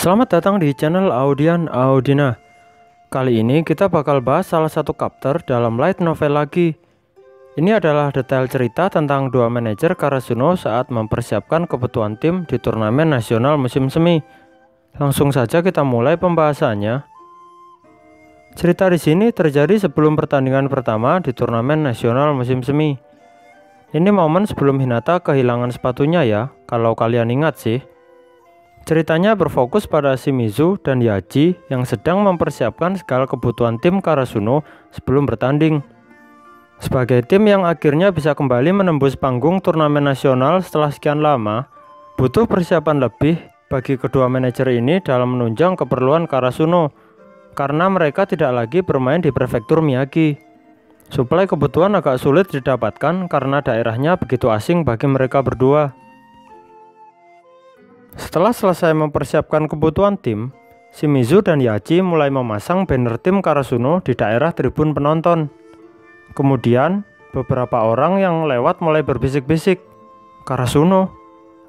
Selamat datang di channel Audian Audina. Kali ini kita bakal bahas salah satu chapter dalam light novel lagi. Ini adalah detail cerita tentang dua manajer Karasuno saat mempersiapkan kebutuhan tim di turnamen nasional musim semi. Langsung saja kita mulai pembahasannya. Cerita di sini terjadi sebelum pertandingan pertama di turnamen nasional musim semi. Ini momen sebelum Hinata kehilangan sepatunya ya, kalau kalian ingat sih. Ceritanya berfokus pada Shimizu dan Yaji yang sedang mempersiapkan segala kebutuhan tim Karasuno sebelum bertanding. Sebagai tim yang akhirnya bisa kembali menembus panggung turnamen nasional setelah sekian lama, butuh persiapan lebih bagi kedua manajer ini dalam menunjang keperluan Karasuno, karena mereka tidak lagi bermain di prefektur Miyagi. Suplai kebutuhan agak sulit didapatkan karena daerahnya begitu asing bagi mereka berdua. Setelah selesai mempersiapkan kebutuhan tim, Shimizu dan Yaji mulai memasang banner tim Karasuno di daerah tribun penonton. Kemudian, beberapa orang yang lewat mulai berbisik-bisik, "Karasuno,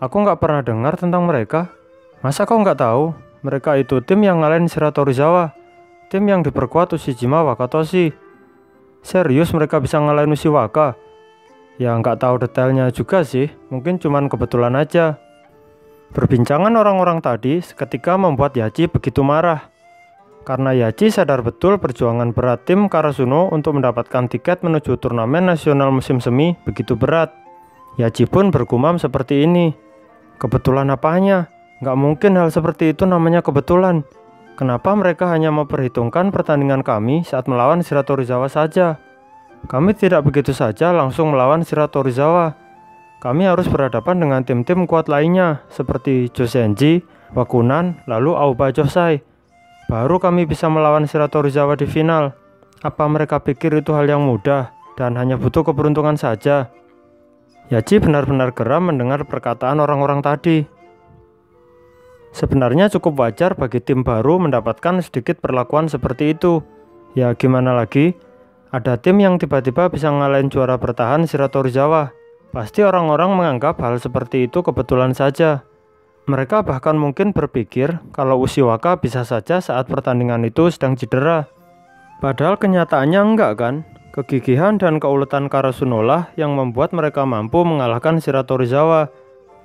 aku nggak pernah dengar tentang mereka. Masa kau nggak tahu? Mereka itu tim yang ngalahin Shiratorizawa, tim yang diperkuat Ushijima Wakatoshi. Serius mereka bisa ngalahin Ushiwaka?" Ya nggak tahu detailnya juga sih, mungkin cuman kebetulan aja. Perbincangan orang-orang tadi seketika membuat Yaji begitu marah. Karena Yaji sadar betul perjuangan berat tim Karasuno untuk mendapatkan tiket menuju turnamen nasional musim semi begitu berat. Yaji pun bergumam seperti ini. "Kebetulan apanya? Nggak mungkin hal seperti itu namanya kebetulan. Kenapa mereka hanya memperhitungkan pertandingan kami saat melawan Shiratorizawa saja? Kami tidak begitu saja langsung melawan Shiratorizawa. Kami harus berhadapan dengan tim-tim kuat lainnya seperti Josenji, Wakunan, lalu Aoba Josai. Baru kami bisa melawan Shiratorizawa di final. Apa mereka pikir itu hal yang mudah dan hanya butuh keberuntungan saja?" Yaji benar-benar geram mendengar perkataan orang-orang tadi. Sebenarnya cukup wajar bagi tim baru mendapatkan sedikit perlakuan seperti itu. Ya gimana lagi, ada tim yang tiba-tiba bisa ngalahin juara bertahan Shiratorizawa. Pasti orang-orang menganggap hal seperti itu kebetulan saja. Mereka bahkan mungkin berpikir kalau Ushiwaka bisa saja saat pertandingan itu sedang cedera. Padahal kenyataannya enggak kan? Kegigihan dan keuletan Karasuno lah yang membuat mereka mampu mengalahkan Shiratorizawa.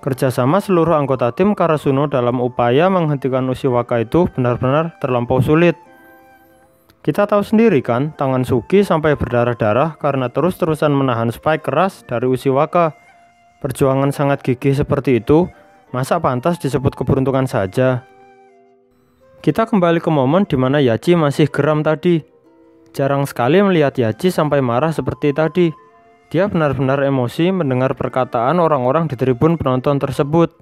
Kerjasama seluruh anggota tim Karasuno dalam upaya menghentikan Ushiwaka itu benar-benar terlampau sulit. Kita tahu sendiri kan, tangan Sugi sampai berdarah-darah karena terus-terusan menahan spike keras dari Ushiwaka. Perjuangan sangat gigih seperti itu, masa pantas disebut keberuntungan saja? Kita kembali ke momen di mana Yaji masih geram tadi. Jarang sekali melihat Yaji sampai marah seperti tadi. Dia benar-benar emosi mendengar perkataan orang-orang di tribun penonton tersebut.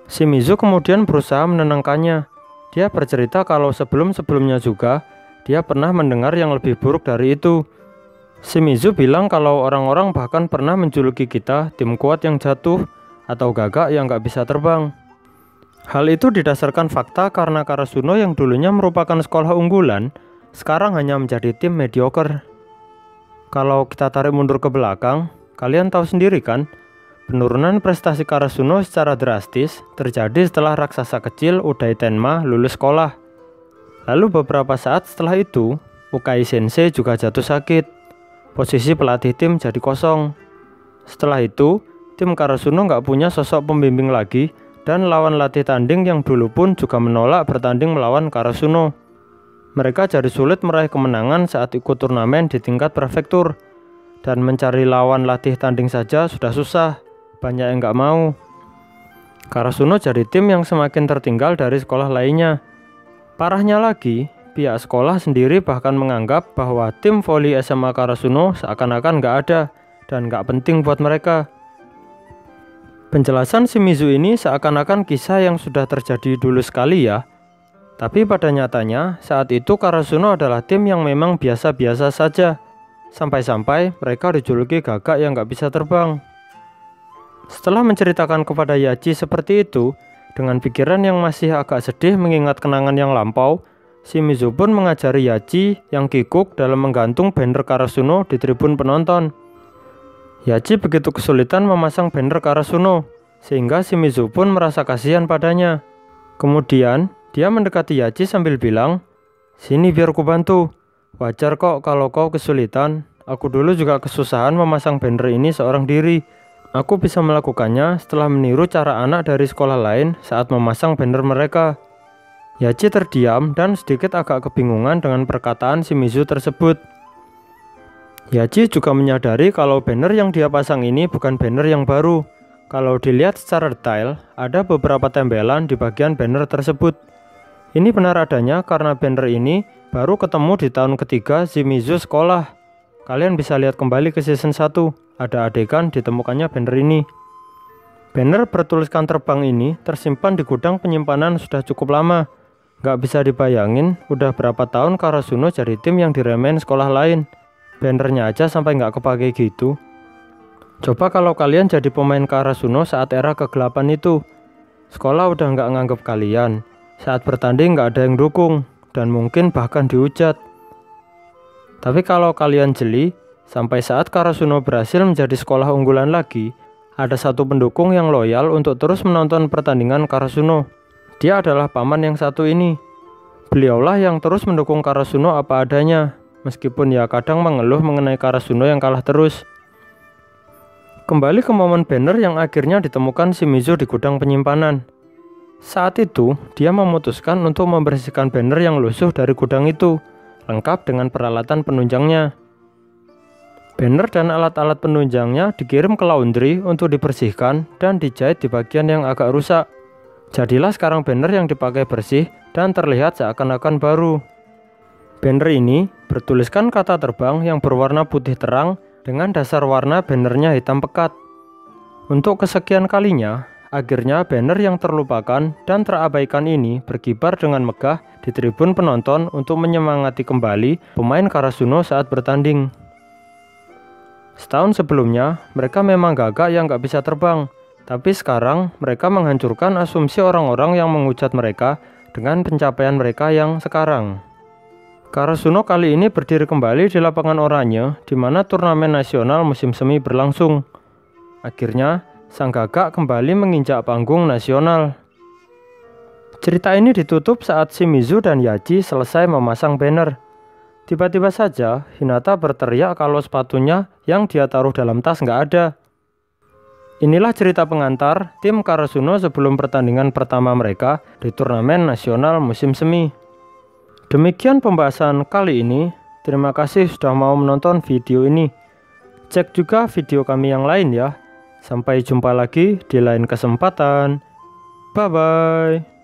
Shimizu kemudian berusaha menenangkannya. Dia bercerita kalau sebelum-sebelumnya juga dia pernah mendengar yang lebih buruk dari itu. Shimizu bilang kalau orang-orang bahkan pernah menjuluki kita tim kuat yang jatuh atau gagak yang gak bisa terbang. Hal itu didasarkan fakta karena Karasuno yang dulunya merupakan sekolah unggulan, sekarang hanya menjadi tim mediocre. Kalau kita tarik mundur ke belakang, kalian tahu sendiri kan, penurunan prestasi Karasuno secara drastis terjadi setelah raksasa kecil Udai Tenma lulus sekolah. Lalu beberapa saat setelah itu, Ukai Sensei juga jatuh sakit. Posisi pelatih tim jadi kosong. Setelah itu, tim Karasuno nggak punya sosok pembimbing lagi, dan lawan latih tanding yang dulu pun juga menolak bertanding melawan Karasuno. Mereka jadi sulit meraih kemenangan saat ikut turnamen di tingkat prefektur. Dan mencari lawan latih tanding saja sudah susah, banyak yang nggak mau. Karasuno jadi tim yang semakin tertinggal dari sekolah lainnya. Parahnya lagi, pihak sekolah sendiri bahkan menganggap bahwa tim voli SMA Karasuno seakan-akan nggak ada dan nggak penting buat mereka. Penjelasan Shimizu ini seakan-akan kisah yang sudah terjadi dulu sekali ya. Tapi pada nyatanya, saat itu Karasuno adalah tim yang memang biasa-biasa saja. Sampai-sampai mereka dijuluki gagak yang nggak bisa terbang. Setelah menceritakan kepada Yaji seperti itu, dengan pikiran yang masih agak sedih mengingat kenangan yang lampau, Shimizu pun mengajari Yaji yang kikuk dalam menggantung banner Karasuno di tribun penonton. Yaji begitu kesulitan memasang banner Karasuno, sehingga Shimizu pun merasa kasihan padanya. Kemudian, Dia mendekati Yachi sambil bilang, "Sini biar ku bantu. Wajar kok kalau kau kesulitan. Aku dulu juga kesusahan memasang banner ini seorang diri. Aku bisa melakukannya setelah meniru cara anak dari sekolah lain saat memasang banner mereka." Yachi terdiam dan sedikit agak kebingungan dengan perkataan Shimizu tersebut. Yachi juga menyadari kalau banner yang dia pasang ini bukan banner yang baru. Kalau dilihat secara detail, ada beberapa tempelan di bagian banner tersebut. Ini benar adanya karena banner ini baru ketemu di tahun ketiga Shimizu sekolah. Kalian bisa lihat kembali ke season 1, ada adegan ditemukannya banner ini. Banner bertuliskan terbang ini tersimpan di gudang penyimpanan sudah cukup lama. Gak bisa dibayangin udah berapa tahun Karasuno jadi tim yang diremehin sekolah lain. Bannernya aja sampai gak kepake gitu. Coba kalau kalian jadi pemain Karasuno saat era kegelapan itu. Sekolah udah gak nganggep kalian. Saat bertanding gak ada yang dukung, dan mungkin bahkan dihujat. Tapi kalau kalian jeli, sampai saat Karasuno berhasil menjadi sekolah unggulan lagi, ada satu pendukung yang loyal untuk terus menonton pertandingan Karasuno. Dia adalah paman yang satu ini. Beliaulah yang terus mendukung Karasuno apa adanya, meskipun ya kadang mengeluh mengenai Karasuno yang kalah terus. Kembali ke momen banner yang akhirnya ditemukan Shimizu di gudang penyimpanan. Saat itu, dia memutuskan untuk membersihkan banner yang lusuh dari gudang itu, lengkap dengan peralatan penunjangnya. Banner dan alat-alat penunjangnya dikirim ke laundry untuk dibersihkan dan dijahit di bagian yang agak rusak. Jadilah sekarang banner yang dipakai bersih dan terlihat seakan-akan baru. Banner ini bertuliskan kata terbang yang berwarna putih terang dengan dasar warna bannernya hitam pekat. Untuk kesekian kalinya, akhirnya banner yang terlupakan dan terabaikan ini berkibar dengan megah di tribun penonton untuk menyemangati kembali pemain Karasuno saat bertanding. Setahun sebelumnya, mereka memang gagak yang gak bisa terbang, tapi sekarang mereka menghancurkan asumsi orang-orang yang menghujat mereka dengan pencapaian mereka yang sekarang. Karasuno kali ini berdiri kembali di lapangan oranye di mana turnamen nasional musim semi berlangsung. Akhirnya, sang gagak kembali menginjak panggung nasional. Cerita ini ditutup saat Shimizu dan Yachi selesai memasang banner. Tiba-tiba saja Hinata berteriak kalau sepatunya yang dia taruh dalam tas nggak ada. Inilah cerita pengantar tim Karasuno sebelum pertandingan pertama mereka di turnamen nasional musim semi. Demikian pembahasan kali ini. Terima kasih sudah mau menonton video ini. Cek juga video kami yang lain ya. Sampai jumpa lagi di lain kesempatan. Bye-bye.